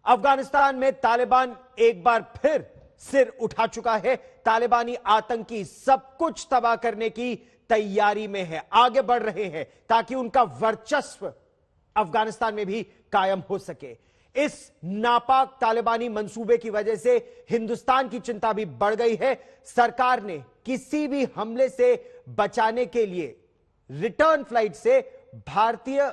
अफगानिस्तान में तालिबान एक बार फिर सिर उठा चुका है। तालिबानी आतंकी सब कुछ तबाह करने की तैयारी में है, आगे बढ़ रहे हैं ताकि उनका वर्चस्व अफगानिस्तान में भी कायम हो सके। इस नापाक तालिबानी मंसूबे की वजह से हिंदुस्तान की चिंता भी बढ़ गई है। सरकार ने किसी भी हमले से बचाने के लिए रिटर्न फ्लाइट से भारतीय,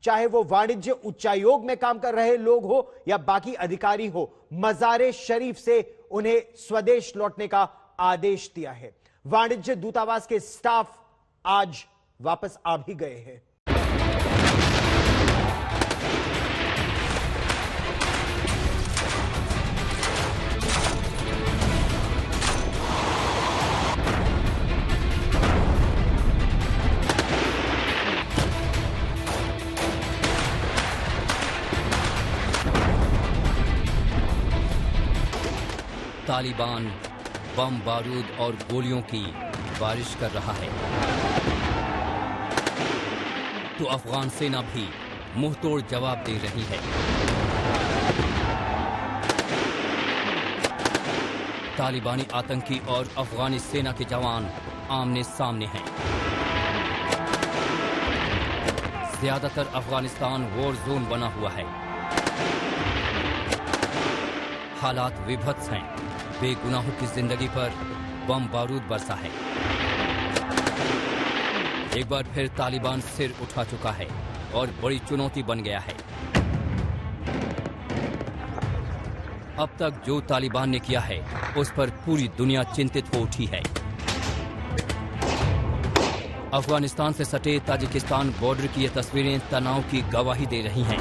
चाहे वो वाणिज्य उच्चायोग में काम कर रहे लोग हो या बाकी अधिकारी हो, मज़ारे शरीफ से उन्हें स्वदेश लौटने का आदेश दिया है। वाणिज्य दूतावास के स्टाफ आज वापस आ भी गए हैं। तालिबान बम बारूद और गोलियों की बारिश कर रहा है तो अफगान सेना भी मुंहतोड़ जवाब दे रही है। तालिबानी आतंकी और अफगानी सेना के जवान आमने सामने हैं। ज्यादातर अफगानिस्तान वॉर जोन बना हुआ है। हालात विभत्स हैं। बेगुनाहों की जिंदगी पर बम बारूद बरसा है। एक बार फिर तालिबान सिर उठा चुका है और बड़ी चुनौती बन गया है। अब तक जो तालिबान ने किया है उस पर पूरी दुनिया चिंतित हो उठी है। अफगानिस्तान से सटे ताजिकिस्तान बॉर्डर की ये तस्वीरें तनाव की गवाही दे रही हैं।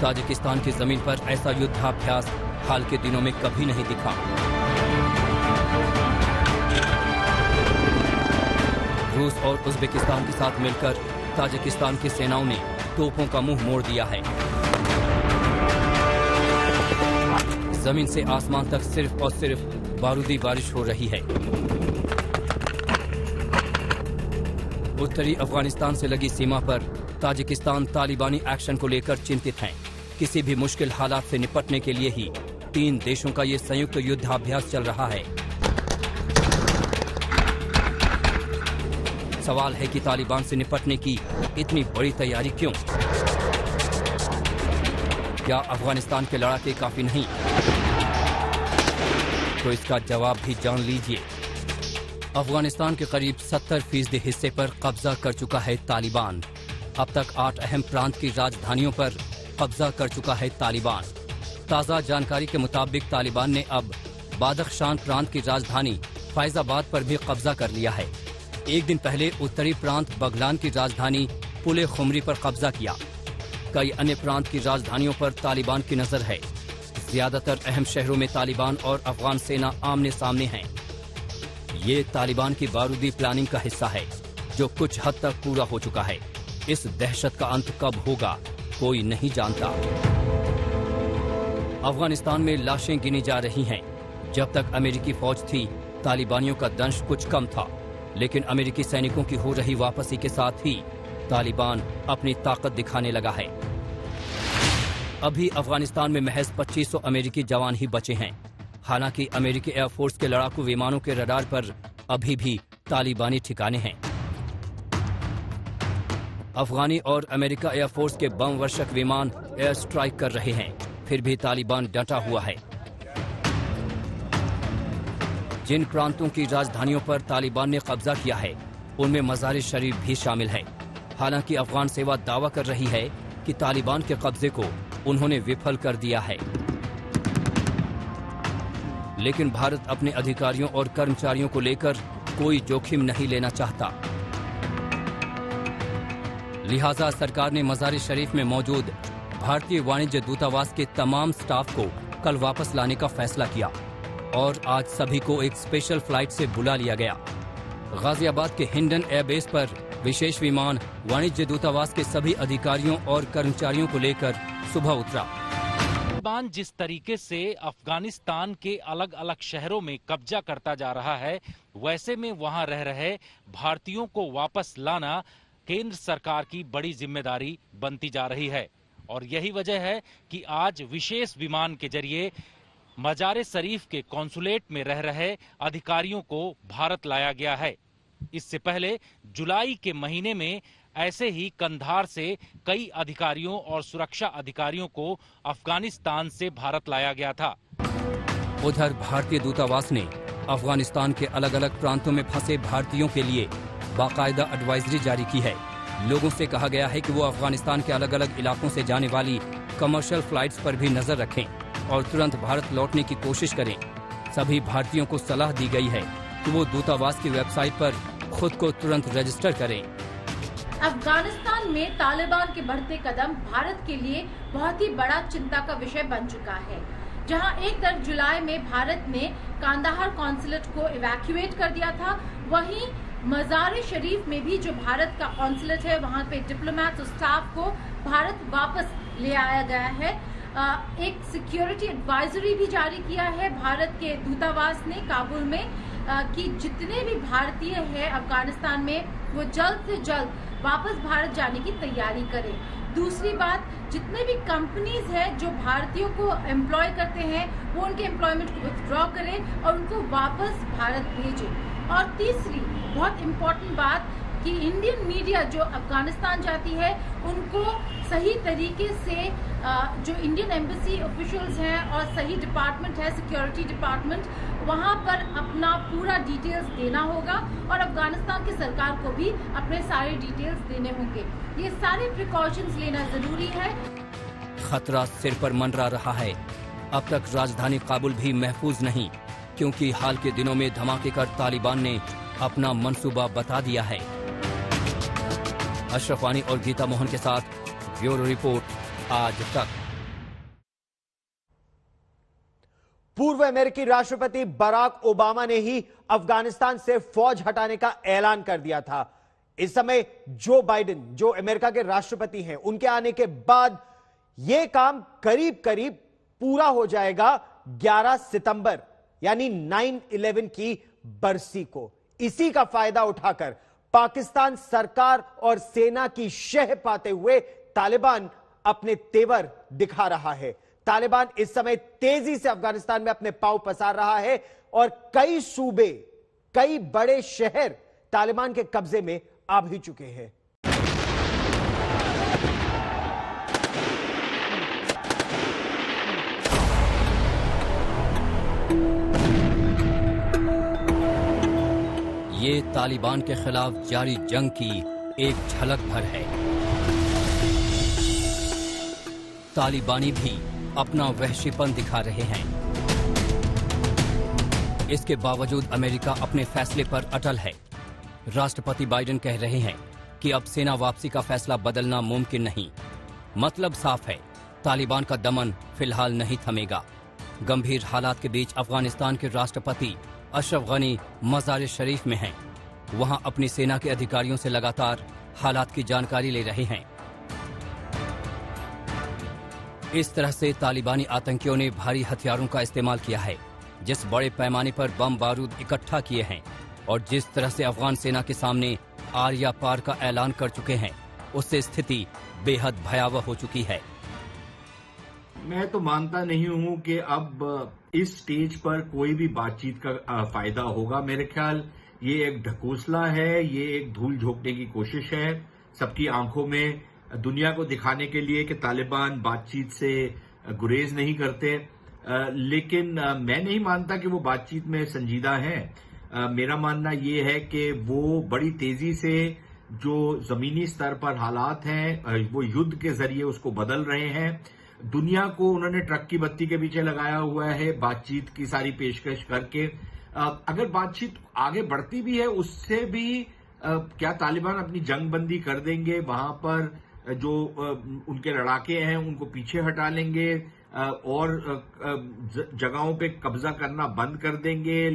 ताजिकिस्तान की जमीन पर ऐसा युद्धाभ्यास हाल के दिनों में कभी नहीं दिखा। रूस और उज़्बेकिस्तान के साथ मिलकर ताजिकिस्तान की सेनाओं ने तोपों का मुंह मोड़ दिया है। जमीन से आसमान तक सिर्फ और सिर्फ बारूदी बारिश हो रही है। उत्तरी अफगानिस्तान से लगी सीमा पर ताजिकिस्तान तालिबानी एक्शन को लेकर चिंतित है। किसी भी मुश्किल हालात से निपटने के लिए ही तीन देशों का ये संयुक्त युद्धाभ्यास चल रहा है। सवाल है कि तालिबान से निपटने की इतनी बड़ी तैयारी क्यों? क्या अफगानिस्तान के लड़ाके काफी नहीं? तो इसका जवाब भी जान लीजिए। अफगानिस्तान के करीब 70% हिस्से पर कब्जा कर चुका है तालिबान। अब तक 8 अहम प्रांत की राजधानियों पर कब्जा कर चुका है तालिबान। ताज़ा जानकारी के मुताबिक तालिबान ने अब बादख्शान प्रांत की राजधानी फैजाबाद पर भी कब्जा कर लिया है। एक दिन पहले उत्तरी प्रांत बगलान की राजधानी पुले खुमरी पर कब्जा किया। कई अन्य प्रांत की राजधानियों पर तालिबान की नजर है। ज्यादातर अहम शहरों में तालिबान और अफगान सेना आमने सामने हैं। ये तालिबान की बारूदी प्लानिंग का हिस्सा है जो कुछ हद तक पूरा हो चुका है। इस दहशत का अंत कब होगा कोई नहीं जानता। अफगानिस्तान में लाशें गिनी जा रही हैं। जब तक अमेरिकी फौज थी तालिबानियों का दंश कुछ कम था, लेकिन अमेरिकी सैनिकों की हो रही वापसी के साथ ही तालिबान अपनी ताकत दिखाने लगा है। अभी अफगानिस्तान में महज 2500 अमेरिकी जवान ही बचे हैं। हालांकि अमेरिकी एयरफोर्स के लड़ाकू विमानों के रडार पर अभी भी तालिबानी ठिकाने हैं। अफगानी और अमेरिका एयरफोर्स के बम वर्षक विमान एयर स्ट्राइक कर रहे हैं, फिर भी तालिबान डटा हुआ है। जिन प्रांतों की राजधानियों पर तालिबान ने कब्जा किया है उनमें मज़ार शरीफ भी शामिल है। हालांकि अफगान सेवा दावा कर रही है कि तालिबान के कब्जे को उन्होंने विफल कर दिया है, लेकिन भारत अपने अधिकारियों और कर्मचारियों को लेकर कोई जोखिम नहीं लेना चाहता। लिहाजा सरकार ने मज़ार शरीफ में मौजूद भारतीय वाणिज्य दूतावास के तमाम स्टाफ को कल वापस लाने का फैसला किया और आज सभी को एक स्पेशल फ्लाइट से बुला लिया गया। गाजियाबाद के हिंडन एयरबेस पर विशेष विमान वाणिज्य दूतावास के सभी अधिकारियों और कर्मचारियों को लेकर सुबह उतरा। तालिबान जिस तरीके से अफगानिस्तान के अलग अलग शहरों में कब्जा करता जा रहा है, वैसे में वहां रह रहे भारतीयों को वापस लाना केंद्र सरकार की बड़ी जिम्मेदारी बनती जा रही है। और यही वजह है कि आज विशेष विमान के जरिए मजारे शरीफ के कॉन्सुलेट में रह रहे अधिकारियों को भारत लाया गया है। इससे पहले जुलाई के महीने में ऐसे ही कंधार से कई अधिकारियों और सुरक्षा अधिकारियों को अफगानिस्तान से भारत लाया गया था। उधर भारतीय दूतावास ने अफगानिस्तान के अलग अलग प्रांतों में फंसे भारतीयों के लिए बाकायदा एडवाइजरी जारी की है। लोगों से कहा गया है कि वो अफगानिस्तान के अलग अलग इलाकों से जाने वाली कमर्शियल फ्लाइट्स पर भी नजर रखें और तुरंत भारत लौटने की कोशिश करें। सभी भारतीयों को सलाह दी गई है कि वो दूतावास की वेबसाइट पर खुद को तुरंत रजिस्टर करें। अफगानिस्तान में तालिबान के बढ़ते कदम भारत के लिए बहुत ही बड़ा चिंता का विषय बन चुका है। जहां एक तरफ जुलाई में भारत ने कांदाहार कॉन्सुलेट को इवैक्यूएट कर दिया था, वहीं मज़ार शरीफ में भी जो भारत का कॉन्सुलेट है, वहां पे डिप्लोमेट्स और स्टाफ को भारत वापस ले आया गया है। एक सिक्योरिटी एडवाइजरी भी जारी किया है भारत के दूतावास ने काबुल में कि जितने भी भारतीय हैं अफगानिस्तान में, वो जल्द से जल्द वापस भारत जाने की तैयारी करें। दूसरी बात, जितने भी कंपनीज हैं जो भारतीयों को एम्प्लॉय करते हैं, वो उनके एम्प्लॉयमेंट को विथड्रॉ करें और उनको वापस भारत भेजें। और तीसरी बहुत इम्पोर्टेंट बात कि इंडियन मीडिया जो अफगानिस्तान जाती है, उनको सही तरीके से जो इंडियन एम्बेसी ऑफिशियल्स हैं और सही डिपार्टमेंट है, सिक्योरिटी डिपार्टमेंट, वहां पर अपना पूरा डिटेल्स देना होगा और अफगानिस्तान की सरकार को भी अपने सारे डिटेल्स देने होंगे। ये सारे प्रिकॉशंस लेना जरूरी है। खतरा सिर पर मंडरा रहा है। अब तक राजधानी काबुल भी महफूज नहीं, क्योंकि हाल के दिनों में धमाके कर तालिबान ने अपना मंसूबा बता दिया है। अशरफ वानी और गीता मोहन के साथ ब्यूरो रिपोर्ट, आज तक। पूर्व अमेरिकी राष्ट्रपति बराक ओबामा ने ही अफगानिस्तान से फौज हटाने का ऐलान कर दिया था। इस समय जो बाइडेन, जो अमेरिका के राष्ट्रपति हैं, उनके आने के बाद यह काम करीब करीब पूरा हो जाएगा 11 सितंबर यानी 9/11 की बरसी को। इसी का फायदा उठाकर पाकिस्तान सरकार और सेना की शह पाते हुए तालिबान अपने तेवर दिखा रहा है। तालिबान इस समय तेजी से अफगानिस्तान में अपने पांव पसार रहा है और कई सूबे, कई बड़े शहर तालिबान के कब्जे में आ भी चुके हैं। ये तालिबान के खिलाफ जारी जंग की एक झलक भर है। तालिबानी भी अपना वहशीपन दिखा रहे हैं। इसके बावजूद अमेरिका अपने फैसले पर अटल है। राष्ट्रपति बाइडेन कह रहे हैं कि अब सेना वापसी का फैसला बदलना मुमकिन नहीं। मतलब साफ है, तालिबान का दमन फिलहाल नहीं थमेगा। गंभीर हालात के बीच अफगानिस्तान के राष्ट्रपति अशरफ गनी मज़ार शरीफ में हैं। वहां अपनी सेना के अधिकारियों से लगातार हालात की जानकारी ले रहे हैं। इस तरह से तालिबानी आतंकियों ने भारी हथियारों का इस्तेमाल किया है, जिस बड़े पैमाने पर बम बारूद इकट्ठा किए हैं और जिस तरह से अफगान सेना के सामने आर या पार का ऐलान कर चुके हैं, उससे स्थिति बेहद भयावह हो चुकी है। मैं तो मानता नहीं हूं कि अब इस स्टेज पर कोई भी बातचीत का फायदा होगा। मेरे ख्याल ये एक ढकोसला है, ये एक धूल झोंकने की कोशिश है सबकी आंखों में, दुनिया को दिखाने के लिए कि तालिबान बातचीत से गुरेज नहीं करते। लेकिन मैं नहीं मानता कि वो बातचीत में संजीदा हैं। मेरा मानना ये है कि वो बड़ी तेजी से जो जमीनी स्तर पर हालात हैं, वो युद्ध के जरिए उसको बदल रहे हैं। दुनिया को उन्होंने ट्रक की बत्ती के पीछे लगाया हुआ है बातचीत की सारी पेशकश करके। अगर बातचीत आगे बढ़ती भी है, उससे भी क्या तालिबान अपनी जंगबंदी कर देंगे, वहां पर जो उनके लड़ाके हैं उनको पीछे हटा लेंगे और जगहों पे कब्जा करना बंद कर देंगे।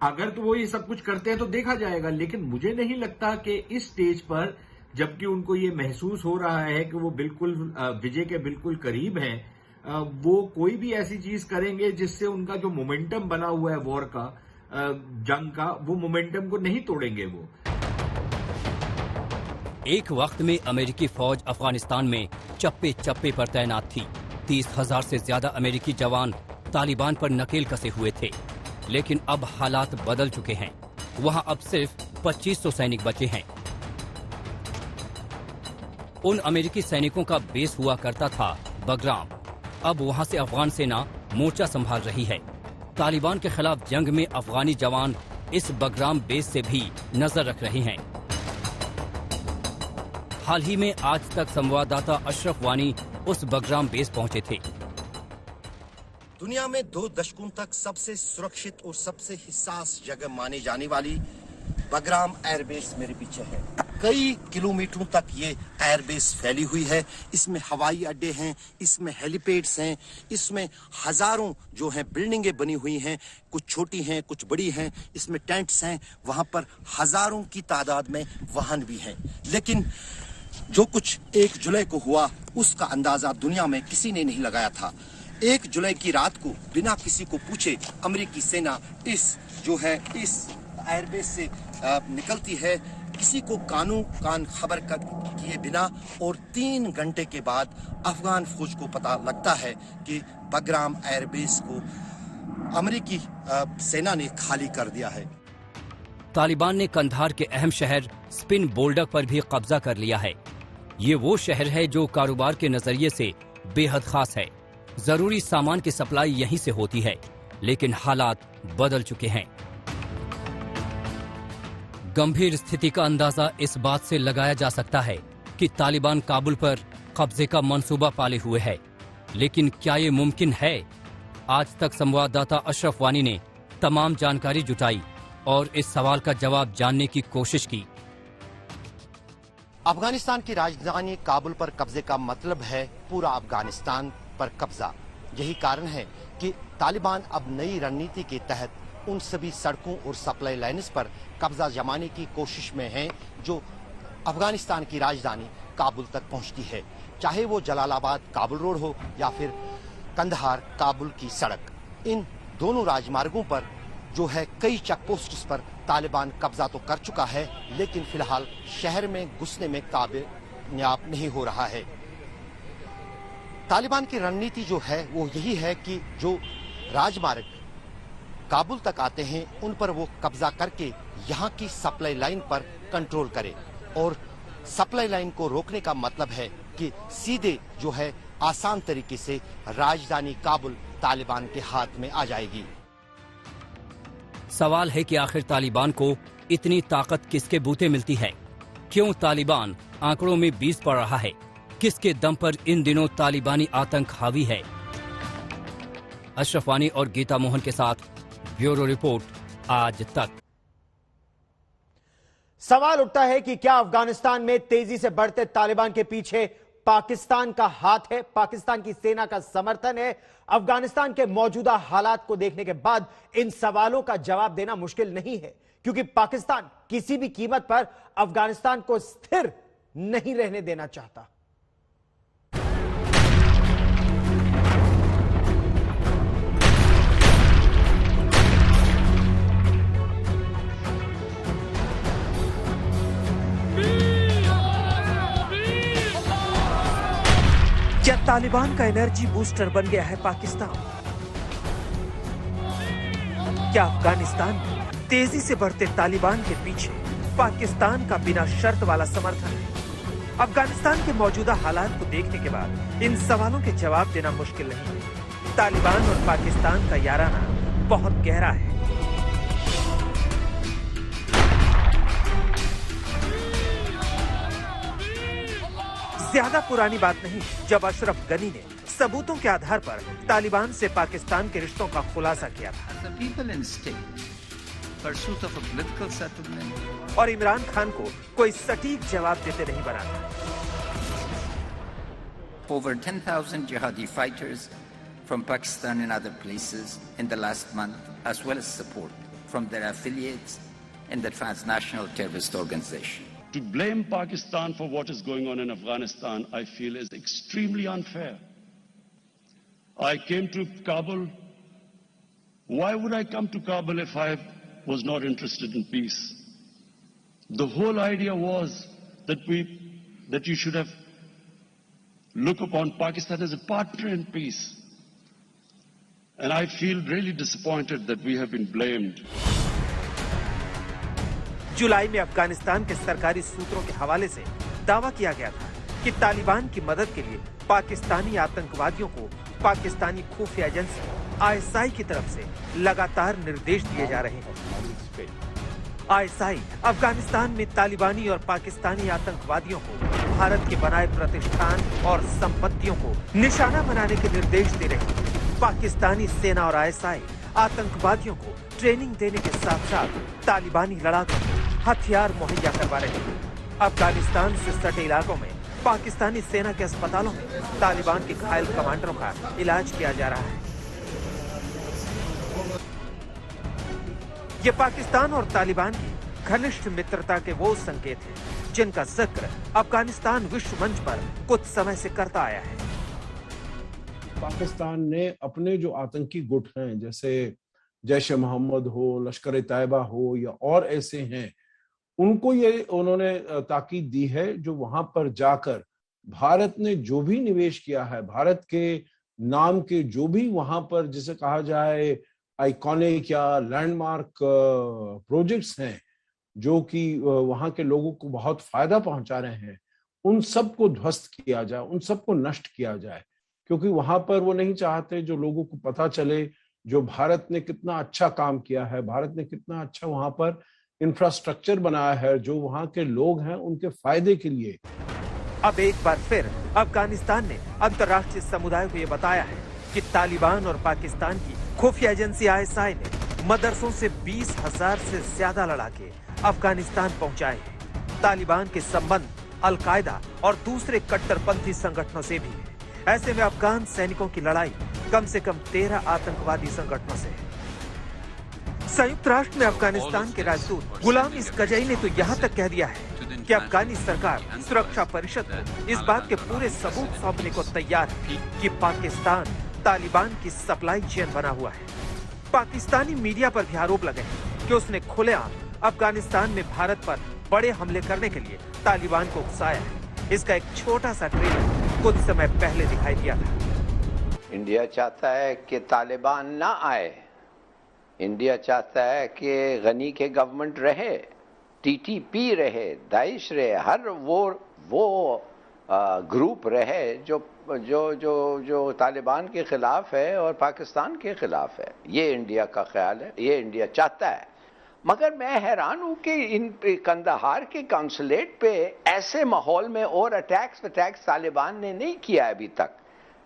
अगर तो वो ये सब कुछ करते हैं तो देखा जाएगा, लेकिन मुझे नहीं लगता कि इस स्टेज पर, जबकि उनको ये महसूस हो रहा है कि वो बिल्कुल विजय के बिल्कुल करीब हैं, वो कोई भी ऐसी चीज करेंगे जिससे उनका जो मोमेंटम बना हुआ है वॉर का, जंग का, वो मोमेंटम को नहीं तोड़ेंगे वो। एक वक्त में अमेरिकी फौज अफगानिस्तान में चप्पे चप्पे पर तैनात थी। 30,000 से ज्यादा अमेरिकी जवान तालिबान पर नकेल कसे हुए थे, लेकिन अब हालात बदल चुके हैं। वहां अब सिर्फ 2500 सैनिक बचे हैं। उन अमेरिकी सैनिकों का बेस हुआ करता था बगराम। अब वहां से अफगान सेना मोर्चा संभाल रही है। तालिबान के खिलाफ जंग में अफगानी जवान इस बगराम बेस से भी नजर रख रहे हैं। हाल ही में आज तक संवाददाता अशरफ वानी उस बगराम बेस पहुंचे थे। दुनिया में 2 दशकों तक सबसे सुरक्षित और सबसे हिस्सास जगह मानी जाने वाली बगराम एयरबेस मेरे पीछे है। कई किलोमीटरों तक ये एयरबेस फैली हुई है। इसमें हवाई अड्डे हैं, इसमें हेलीपैड्स हैं, इसमें हजारों जो हैं बिल्डिंगें बनी हुई हैं, कुछ छोटी हैं कुछ बड़ी हैं। इसमें टेंट्स हैं, वहां पर हजारों की तादाद में वाहन भी हैं। लेकिन जो कुछ 1 जुलाई को हुआ उसका अंदाजा दुनिया में किसी ने नहीं लगाया था। 1 जुलाई की रात को बिना किसी को पूछे अमेरिकी सेना इस एयरबेस से निकलती है, किसी को कान खबर किए बिना, और 3 घंटे के बाद अफगान फौज को पता लगता है कि बगराम एयरबेस को अमेरिकी सेना ने खाली कर दिया है। तालिबान ने कंधार के अहम शहर स्पिन बोल्डक पर भी कब्जा कर लिया है। ये वो शहर है जो कारोबार के नजरिए से बेहद खास है। जरूरी सामान की सप्लाई यहीं से होती है, लेकिन हालात बदल चुके हैं। गंभीर स्थिति का अंदाजा इस बात से लगाया जा सकता है कि तालिबान काबुल पर कब्जे का मंसूबा पाले हुए है, लेकिन क्या ये मुमकिन है? आज तक संवाददाता अशरफ वानी ने तमाम जानकारी जुटाई और इस सवाल का जवाब जानने की कोशिश की। अफगानिस्तान की राजधानी काबुल पर कब्जे का मतलब है पूरा अफगानिस्तान पर कब्जा। यही कारण है कि तालिबान अब नई रणनीति के तहत उन सभी सड़कों और सप्लाई लाइन्स पर कब्जा जमाने की कोशिश में है जो अफगानिस्तान की राजधानी काबुल तक पहुंचती है, चाहे वो जलालाबाद काबुल रोड हो या फिर कंधार काबुल की सड़क। इन दोनों राजमार्गों पर जो है कई चेक पोस्ट्स पर तालिबान कब्जा तो कर चुका है, लेकिन फिलहाल शहर में घुसने में कामयाब नहीं हो रहा है। तालिबान की रणनीति जो है वो यही है कि जो राजमार्ग काबुल तक आते हैं उन पर वो कब्जा करके यहाँ की सप्लाई लाइन पर कंट्रोल करे, और सप्लाई लाइन को रोकने का मतलब है कि सीधे जो है आसान तरीके से राजधानी काबुल तालिबान के हाथ में आ जाएगी। सवाल है कि आखिर तालिबान को इतनी ताकत किसके बूते मिलती है? क्यों तालिबान आंकड़ों में 20 पड़ रहा है? किसके दम पर इन दिनों तालिबानी आतंक हावी है? अशरफ वानी और गीता मोहन के साथ ब्यूरो रिपोर्ट, आज तक। सवाल उठता है कि क्या अफगानिस्तान में तेजी से बढ़ते तालिबान के पीछे पाकिस्तान का हाथ है, पाकिस्तान की सेना का समर्थन है? अफगानिस्तान के मौजूदा हालात को देखने के बाद इन सवालों का जवाब देना मुश्किल नहीं है, क्योंकि पाकिस्तान किसी भी कीमत पर अफगानिस्तान को स्थिर नहीं रहने देना चाहता। क्या तालिबान का एनर्जी बूस्टर बन गया है पाकिस्तान? क्या अफगानिस्तान में तेजी से बढ़ते तालिबान के पीछे पाकिस्तान का बिना शर्त वाला समर्थन है? अफगानिस्तान के मौजूदा हालात को देखने के बाद इन सवालों के जवाब देना मुश्किल नहीं है। तालिबान और पाकिस्तान का याराना बहुत गहरा है। ज्यादा पुरानी बात नहीं जब अशरफ गनी ने सबूतों के आधार पर तालिबान से पाकिस्तान के रिश्तों का खुलासा किया था और इमरान खान को कोई सटीक जवाब देते नहीं बना था। Over 10,000 jihadi fighters from Pakistan and other places in the last month, as well as support from their affiliates in the transnational terrorist organization. To blame Pakistan for what is going on in Afghanistan, I feel, is extremely unfair. I came to Kabul. Why would I come to Kabul if I was not interested in peace? The whole idea was that you should have looked upon Pakistan as a partner in peace. And I feel really disappointed that we have been blamed. जुलाई में अफगानिस्तान के सरकारी सूत्रों के हवाले से दावा किया गया था कि तालिबान की मदद के लिए पाकिस्तानी आतंकवादियों को पाकिस्तानी खुफिया एजेंसी आईएसआई की तरफ से लगातार निर्देश दिए जा रहे हैं। आईएसआई अफगानिस्तान में तालिबानी और पाकिस्तानी आतंकवादियों को भारत के बनाए प्रतिष्ठान और संपत्तियों को निशाना बनाने के निर्देश दे रहे हैं। पाकिस्तानी सेना और आईएसआई आतंकवादियों को ट्रेनिंग देने के साथ साथ तालिबानी लड़ाकों को हथियार मुहैया करवा रहे हैं। अफगानिस्तान से सटे इलाकों में पाकिस्तानी सेना के अस्पतालों में तालिबान के घायल कमांडरों का इलाज किया जा रहा है। ये पाकिस्तान और तालिबान की घनिष्ठ मित्रता के वो संकेत हैं जिनका जिक्र अफगानिस्तान विश्व मंच पर कुछ समय से करता आया है। पाकिस्तान ने अपने जो आतंकी गुट हैं, जैसे जैश ए मोहम्मद हो, लश्कर ए तैयबा हो या और ऐसे हैं, उनको ये उन्होंने ताकीद दी है जो वहां पर जाकर भारत ने जो भी निवेश किया है, भारत के नाम के जो भी वहां पर जिसे कहा जाए आइकॉनिक या लैंडमार्क प्रोजेक्ट्स हैं जो कि वहां के लोगों को बहुत फायदा पहुंचा रहे हैं, उन सबको ध्वस्त किया जाए, उन सबको नष्ट किया जाए, क्योंकि वहां पर वो नहीं चाहते जो लोगों को पता चले जो भारत ने कितना अच्छा काम किया है, भारत ने कितना अच्छा वहां पर इंफ्रास्ट्रक्चर बनाया है जो वहां के लोग हैं उनके फायदे के लिए। अब एक बार फिर अफगानिस्तान ने अंतर्राष्ट्रीय समुदाय को यह बताया है कि तालिबान और पाकिस्तान की खुफिया एजेंसी आईएसआई ने मदरसों से 20,000 से ज्यादा लड़ाके अफगानिस्तान पहुंचाए हैं। तालिबान के संबंध अल-कायदा और दूसरे कट्टरपंथी संगठनों से भी है। ऐसे में अफगान सैनिकों की लड़ाई कम से कम 13 आतंकवादी संगठनों से है। संयुक्त राष्ट्र में अफगानिस्तान के राजदूत गुलाम इसकजई ने तो यहाँ तक कह दिया है कि अफगानी सरकार सुरक्षा परिषद को इस बात के पूरे सबूत सौंपने को तैयार है कि पाकिस्तान तालिबान की सप्लाई चेन बना हुआ है। पाकिस्तानी मीडिया पर भी आरोप लगे हैं कि उसने खुलेआम अफगानिस्तान में भारत पर बड़े हमले करने के लिए तालिबान को उकसाया है। इसका एक छोटा सा ट्रेलर कुछ समय पहले दिखाई दिया था। इंडिया चाहता है कि तालिबान ना आए, इंडिया चाहता है कि गनी के गवर्नमेंट रहे, टीटीपी रहे, दाइश रहे, हर वो ग्रुप रहे जो जो जो जो तालिबान के खिलाफ है और पाकिस्तान के खिलाफ है। ये इंडिया का ख्याल है, ये इंडिया चाहता है। मगर मैं हैरान हूं कि इन कंदाहार के कौंसुलेट पे ऐसे माहौल में और अटैक्स तालिबान ने नहीं किया अभी तक।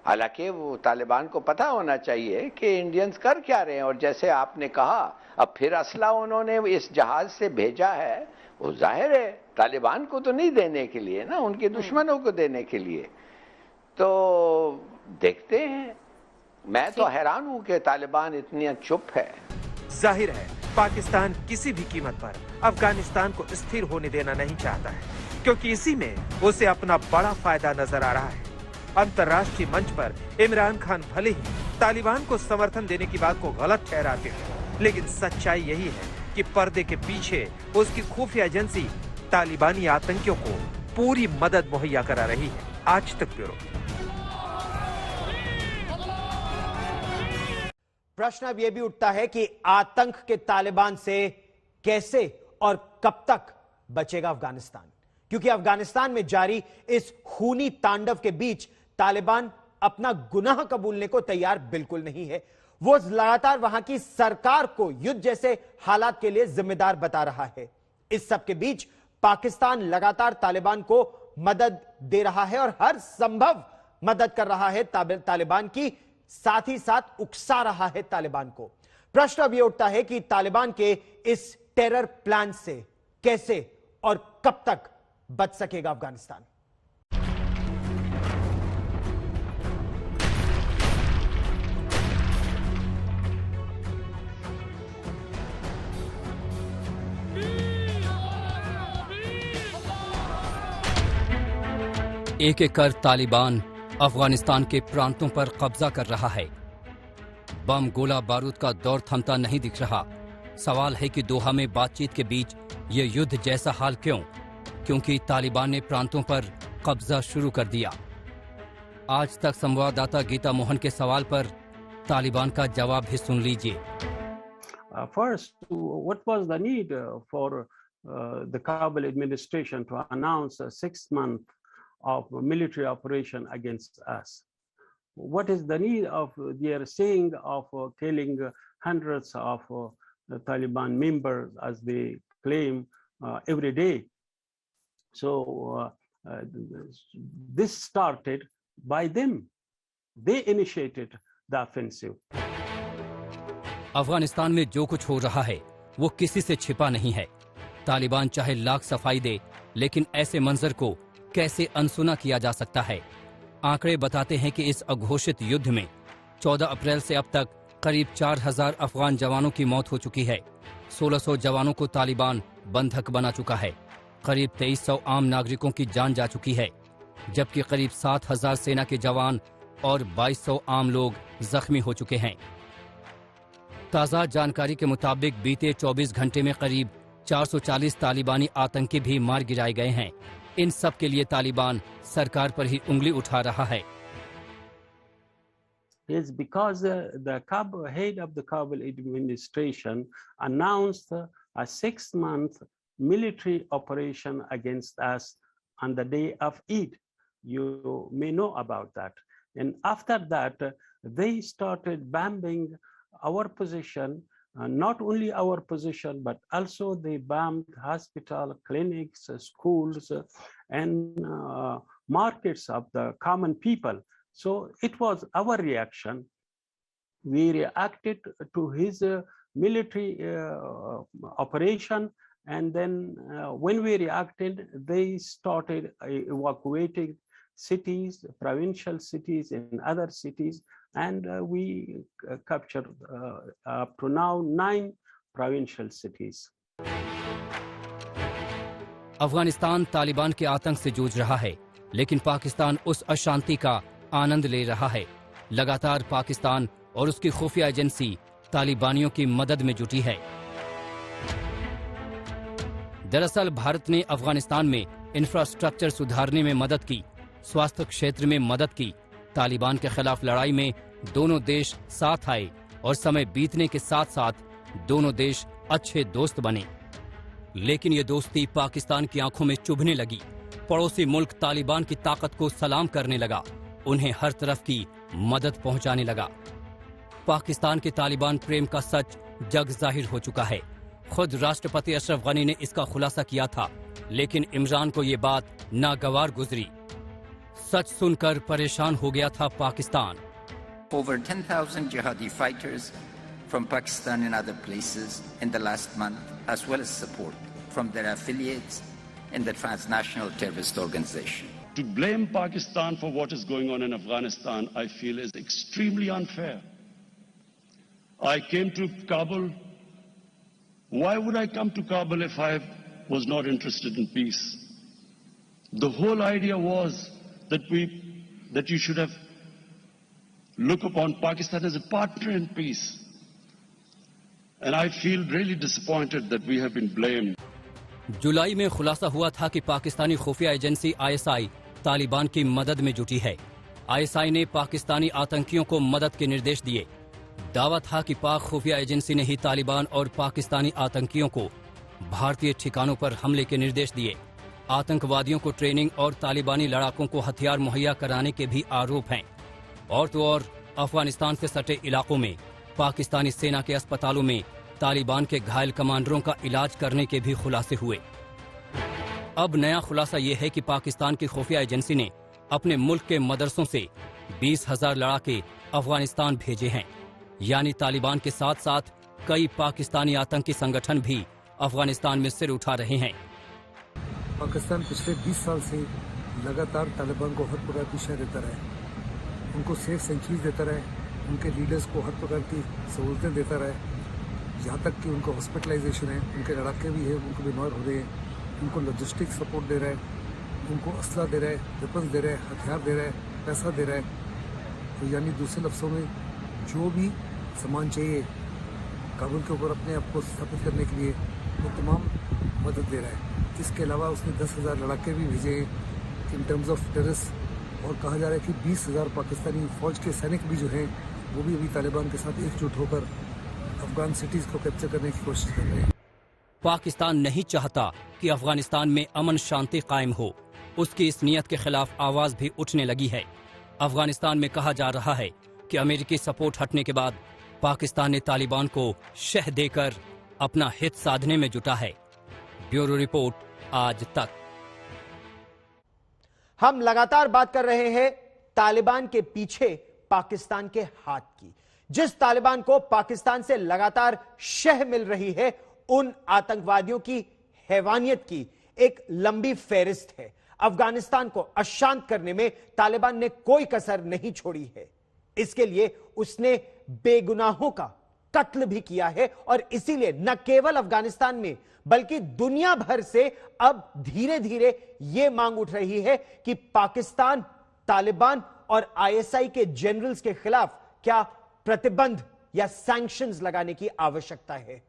हालांकि वो तालिबान को पता होना चाहिए कि इंडियंस कर क्या रहे हैं। और जैसे आपने कहा, अब फिर असला उन्होंने इस जहाज से भेजा है, वो जाहिर है तालिबान को तो नहीं देने के लिए ना, उनके दुश्मनों को देने के लिए। तो देखते हैं। मैं तो हैरान हूं कि तालिबान इतनी चुप है। जाहिर है पाकिस्तान किसी भी कीमत पर अफगानिस्तान को स्थिर होने देना नहीं चाहता है, क्योंकि इसी में उसे अपना बड़ा फायदा नजर आ रहा है। अंतर्राष्ट्रीय मंच पर इमरान खान भले ही तालिबान को समर्थन देने की बात को गलत ठहराते हैं, लेकिन सच्चाई यही है कि पर्दे के पीछे उसकी खुफिया एजेंसी तालिबानी आतंकियों को पूरी मदद मुहैया करा रही है। आज तक ब्यूरो। प्रश्न अब यह भी उठता है कि आतंक के तालिबान से कैसे और कब तक बचेगा अफगानिस्तान, क्योंकि अफगानिस्तान में जारी इस खूनी तांडव के बीच तालिबान अपना गुनाह कबूलने को तैयार बिल्कुल नहीं है। वो लगातार वहां की सरकार को युद्ध जैसे हालात के लिए जिम्मेदार बता रहा है। इस सब के बीच पाकिस्तान लगातार तालिबान को मदद दे रहा है और हर संभव मदद कर रहा है तालिबान की, साथ ही साथ उकसा रहा है तालिबान को। प्रश्न अब यह उठता है कि तालिबान के इस टेरर प्लान से कैसे और कब तक बच सकेगा अफगानिस्तान। एक एक कर तालिबान अफगानिस्तान के प्रांतों पर कब्जा कर रहा है। बम गोला बारूद का दौर थमता नहीं दिख रहा। सवाल है कि दोहा में बातचीत के बीच ये युद्ध जैसा हाल क्यों? क्योंकि तालिबान ने प्रांतों पर कब्जा शुरू कर दिया। आज तक संवाददाता गीता मोहन के सवाल पर तालिबान का जवाब भी सुन लीजिए। First, what was the need for the Kabul administration to announce a 6 month of military operation against us? What is the need of their saying of killing hundreds of the Taliban members as they claim every day? So this started by them. They initiated the offensive. Afghanistan में जो कुछ हो रहा है वो किसी से छिपा नहीं है। तालिबान चाहे लाख सफाई दे, लेकिन ऐसे मंजर को कैसे अनसुना किया जा सकता है? आंकड़े बताते हैं कि इस अघोषित युद्ध में 14 अप्रैल से अब तक करीब 4000 अफगान जवानों की मौत हो चुकी है। 1600 जवानों को तालिबान बंधक बना चुका है। करीब 2300 आम नागरिकों की जान जा चुकी है, जबकि करीब 7000 सेना के जवान और 2200 आम लोग जख्मी हो चुके हैं। ताज़ा जानकारी के मुताबिक बीते 24 घंटे में करीब 440 तालिबानी आतंकी भी मार गिराए गए हैं। इन सब के लिए तालिबान सरकार पर ही उंगली उठा रहा है। It's because the head of the Kabul administration announced a 6-month military operation against us on the day of Eid. You may know about that. And after that, they started bombing our position, not only our position, but also they bombed hospital, clinics, schools, and markets of the common people. So it was our reaction. We reacted to his military operation, and then when we reacted, they started evacuating cities, provincial cities, and other cities, and we captured up to now 9 provincial cities. Afghanistan Taliban के आतंक से जूझ रहा है, लेकिन पाकिस्तान उस अशांति का आनंद ले रहा है। लगातार पाकिस्तान और उसकी खुफिया एजेंसी तालिबानियों की मदद में जुटी है। दरअसल भारत ने अफगानिस्तान में इंफ्रास्ट्रक्चर सुधारने में मदद की, स्वास्थ्य क्षेत्र में मदद की। तालिबान के खिलाफ लड़ाई में दोनों देश साथ आए और समय बीतने के साथ साथ दोनों देश अच्छे दोस्त बने। लेकिन ये दोस्ती पाकिस्तान की आंखों में चुभने लगी। पड़ोसी मुल्क तालिबान की ताकत को सलाम करने लगा, उन्हें हर तरफ की मदद पहुंचाने लगा। पाकिस्तान के तालिबान प्रेम का सच जग जाहिर हो चुका है। खुद राष्ट्रपति अशरफ गनी ने इसका खुलासा किया था, लेकिन इमरान को ये बात नागवार गुजरी। सच सुनकर परेशान हो गया था Pakistan. Over 10,000 jihadi fighters from Pakistan and other places in the last month, as well as support from their affiliates in the transnational terrorist organization. To blame Pakistan for what is going on in Afghanistan, I feel is extremely unfair. I came to Kabul. Why would I come to Kabul if I was not interested in peace? The whole idea was that you should have looked upon Pakistan as a partner in peace. And I feel really disappointed that we have been blamed. जुलाई में खुलासा हुआ था कि पाकिस्तानी खुफिया agency ISI Taliban की मदद में जुटी है। ISI ने पाकिस्तानी आतंकियों को मदद के निर्देश दिए। दावा था कि पाक खुफिया एजेंसी ने ही तालिबान और पाकिस्तानी आतंकियों को भारतीय ठिकानों पर हमले के निर्देश दिए। आतंकवादियों को ट्रेनिंग और तालिबानी लड़ाकों को हथियार मुहैया कराने के भी आरोप हैं। और तो और अफगानिस्तान से सटे इलाकों में पाकिस्तानी सेना के अस्पतालों में तालिबान के घायल कमांडरों का इलाज करने के भी खुलासे हुए। अब नया खुलासा ये है कि पाकिस्तान की खुफिया एजेंसी ने अपने मुल्क के मदरसों से 20,000 लड़ाके अफगानिस्तान भेजे हैं। यानी तालिबान के साथ साथ कई पाकिस्तानी आतंकी संगठन भी अफगानिस्तान में सिर उठा रहे हैं। पाकिस्तान पिछले 20 साल से लगातार तालिबान को हर प्रकार की शह देता रहा, उनको सेफ सेंचुरीज देता रहा, उनके लीडर्स को हर प्रकार की सहूलतें देता रहा, यहाँ तक कि उनको हॉस्पिटलाइजेशन है, उनके लड़ाके भी है, उनको बीमार हो रहे हैं, उनको लॉजिस्टिक सपोर्ट दे रहा है, उनको असला दे रहा है, वेपन्स दे रहा है, हथियार दे रहा है, पैसा दे रहा है। तो यानी दूसरे लफ्ज़ों में जो भी सामान चाहिए काबुल के ऊपर अपने आप को स्थापित करने के लिए वो तमाम मदद दे रहा है। इसके अलावा उसने 10,000 लड़ाके भी भेजे इन टर्म्स ऑफ टेररिस्ट, और कहा जा रहा है कि 20,000 पाकिस्तानी फौज के सैनिक भी जो हैं वो भी अभी तालिबान के साथ एकजुट होकर अफगान सिटीज़ को कैप्चर करने की कोशिश कर रहे हैं। पाकिस्तान नहीं चाहता कि अफगानिस्तान में अमन शांति कायम हो। उसकी इस नीयत के खिलाफ आवाज भी उठने लगी है। अफगानिस्तान में कहा जा रहा है कि अमेरिकी सपोर्ट हटने के बाद पाकिस्तान ने तालिबान को शह देकर अपना हित साधने में जुटा है। ब्यूरो रिपोर्ट, आज तक। हम लगातार बात कर रहे हैं तालिबान के पीछे पाकिस्तान के हाथ की। जिस तालिबान को पाकिस्तान से लगातार शह मिल रही है, उन आतंकवादियों की हैवानियत की एक लंबी फेहरिस्त है। अफगानिस्तान को अशांत करने में तालिबान ने कोई कसर नहीं छोड़ी है। इसके लिए उसने बेगुनाहों का कत्ल भी किया है, और इसीलिए न केवल अफगानिस्तान में बल्कि दुनिया भर से अब धीरे धीरे यह मांग उठ रही है कि पाकिस्तान तालिबान और आईएसआई के जनरल्स के खिलाफ क्या प्रतिबंध या सैंक्शंस लगाने की आवश्यकता है।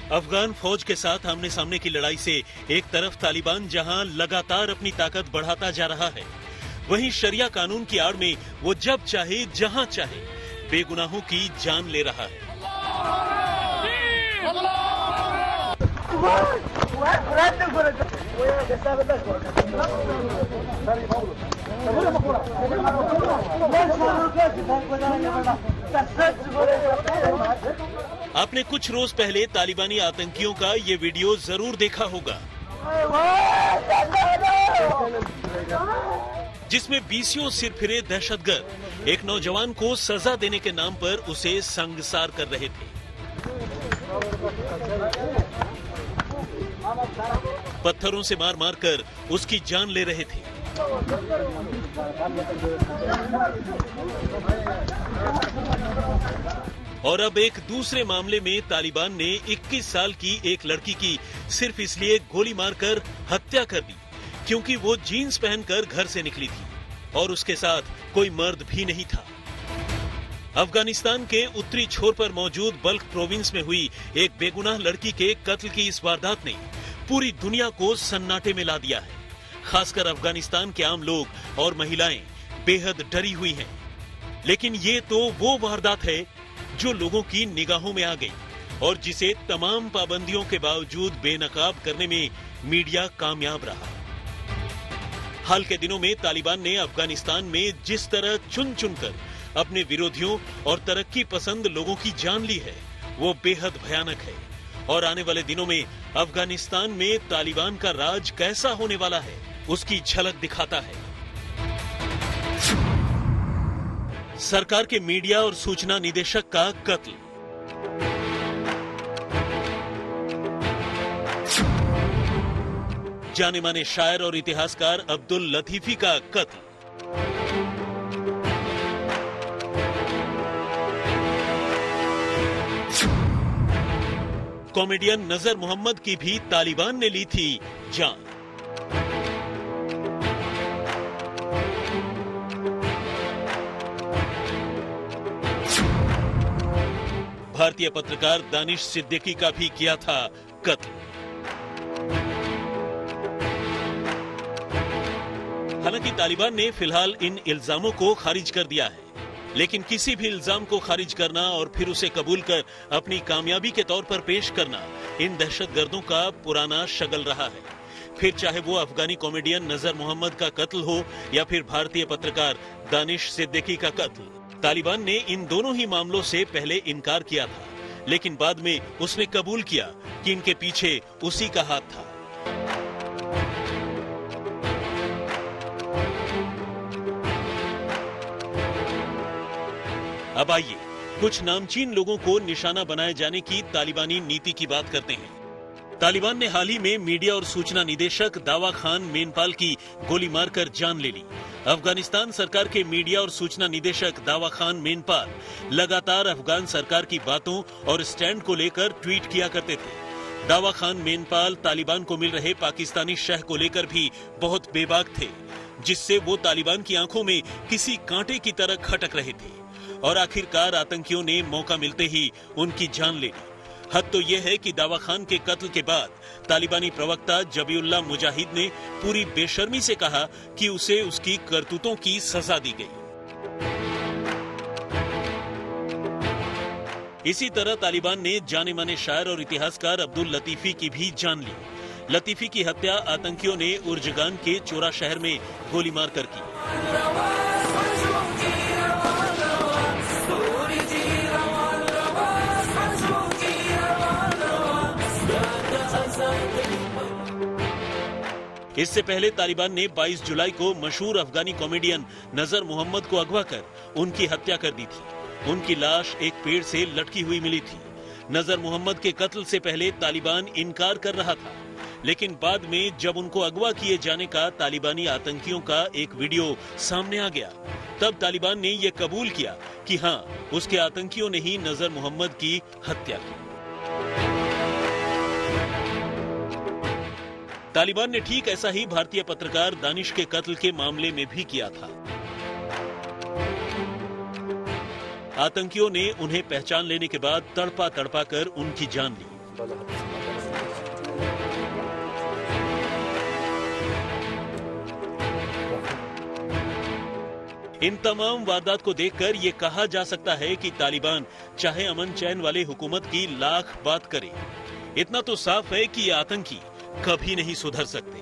अफगान फौज के साथ आमने सामने की लड़ाई से एक तरफ तालिबान जहां लगातार अपनी ताकत बढ़ाता जा रहा है, वहीं शरिया कानून की आड़ में वो जब चाहे जहां चाहे बेगुनाहों की जान ले रहा है। आपने कुछ रोज पहले तालिबानी आतंकियों का ये वीडियो जरूर देखा होगा, जिसमें बीसियों सिरफिरे दहशतगर्द एक नौजवान को सजा देने के नाम पर उसे संगसार कर रहे थे। पत्थरों से मार मार कर उसकी जान ले रहे थे। और अब एक दूसरे मामले में तालिबान ने 21 साल की एक लड़की की सिर्फ इसलिए गोली मारकर हत्या कर दी क्योंकि वो जीन्स पहनकर घर से निकली थी और उसके साथ कोई मर्द भी नहीं था। अफगानिस्तान के उत्तरी छोर पर मौजूद बल्ख प्रोविंस में हुई एक बेगुनाह लड़की के कत्ल की इस वारदात ने पूरी दुनिया को सन्नाटे में ला दिया है। खासकर अफगानिस्तान के आम लोग और महिलाएं बेहद डरी हुई हैं। लेकिन ये तो वो वारदात है जो लोगों की निगाहों में आ गई और जिसे तमाम पाबंदियों के बावजूद बेनकाब करने में मीडिया कामयाब रहा। हाल के दिनों में तालिबान ने अफगानिस्तान में जिस तरह चुन चुनकर अपने विरोधियों और तरक्की पसंद लोगों की जान ली है, वो बेहद भयानक है। और आने वाले दिनों में अफगानिस्तान में तालिबान का राज कैसा होने वाला है, उसकी झलक दिखाता है। सरकार के मीडिया और सूचना निदेशक का कत्ल, जाने माने शायर और इतिहासकार अब्दुल लतीफी का कत्ल, कॉमेडियन नजर मोहम्मद की भी तालिबान ने ली थी जान। भारतीय पत्रकार दानिश सिद्दीकी का भी किया था कत्ल। हालांकि तालिबान ने फिलहाल इन इल्जामों को खारिज कर दिया है, लेकिन किसी भी इल्जाम को खारिज करना और फिर उसे कबूल कर अपनी कामयाबी के तौर पर पेश करना इन दहशतगर्दों का पुराना शगल रहा है। फिर चाहे वो अफगानी कॉमेडियन नजर मोहम्मद का कत्ल हो या फिर भारतीय पत्रकार दानिश सिद्दीकी का कत्ल। तालिबान ने इन दोनों ही मामलों से पहले इनकार किया था, लेकिन बाद में उसने कबूल किया कि इनके पीछे उसी का हाथ था। अब आइए कुछ नामचीन लोगों को निशाना बनाए जाने की तालिबानी नीति की बात करते हैं। तालिबान ने हाल ही में मीडिया और सूचना निदेशक दावा खान मेनपाल की गोली मारकर जान ले ली। अफगानिस्तान सरकार के मीडिया और सूचना निदेशक दावा खान मेनपाल लगातार अफगान सरकार की बातों और स्टैंड को लेकर ट्वीट किया करते थे। दावा खान मेनपाल तालिबान को मिल रहे पाकिस्तानी शह को लेकर भी बहुत बेबाक थे, जिससे वो तालिबान की आंखों में किसी कांटे की तरह खटक रहे थे और आखिरकार आतंकियों ने मौका मिलते ही उनकी जान ले ली। हद तो यह है कि दावा खान के कत्ल के बाद तालिबानी प्रवक्ता जबीउल्लाह मुजाहिद ने पूरी बेशर्मी से कहा कि उसे उसकी करतूतों की सजा दी गई। इसी तरह तालिबान ने जाने माने शायर और इतिहासकार अब्दुल लतीफी की भी जान ली। लतीफी की हत्या आतंकियों ने उर्जगान के चोरा शहर में गोली मारकर की। इससे पहले तालिबान ने 22 जुलाई को मशहूर अफगानी कॉमेडियन नजर मोहम्मद को अगवा कर उनकी हत्या कर दी थी। उनकी लाश एक पेड़ से लटकी हुई मिली थी। नजर मोहम्मद के कत्ल से पहले तालिबान इनकार कर रहा था, लेकिन बाद में जब उनको अगवा किए जाने का तालिबानी आतंकियों का एक वीडियो सामने आ गया, तब तालिबान ने यह कबूल किया कि हाँ, उसके आतंकियों ने ही नजर मोहम्मद की हत्या की। तालिबान ने ठीक ऐसा ही भारतीय पत्रकार दानिश के कत्ल के मामले में भी किया था। आतंकियों ने उन्हें पहचान लेने के बाद तड़पा तड़पा कर उनकी जान ली। इन तमाम वारदात को देखकर ये कहा जा सकता है कि तालिबान चाहे अमन चैन वाले हुकूमत की लाख बात करे, इतना तो साफ है कि ये आतंकी कभी नहीं सुधर सकते।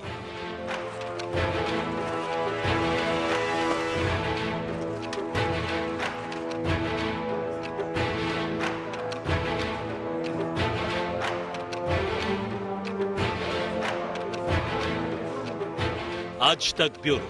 आज तक ब्यूरो।